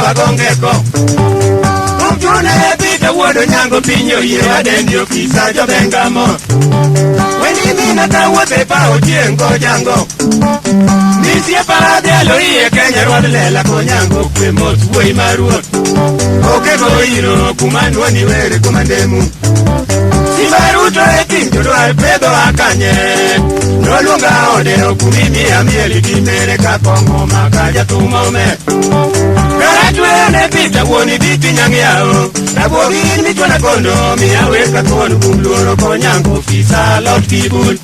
wagongeko Umjune pita wodo nyango pinyo ye wadendio kisa jo bengamo Weni mina tawote pa ojiengo jango Nisiye parade aloiye Kenya rwadelela konyango kwe motu woi maruot Okego iro kumanwa niwere kumandemu Sibaruto ekinjo doar pedo akanye Nolunga ode okumimi amieli dimere kapongo makaja tumome Karatwene pita woni biti nyangi yao Nabogin mitwana kondo miyawe katwonu kumluoro konyango fisa lot kibul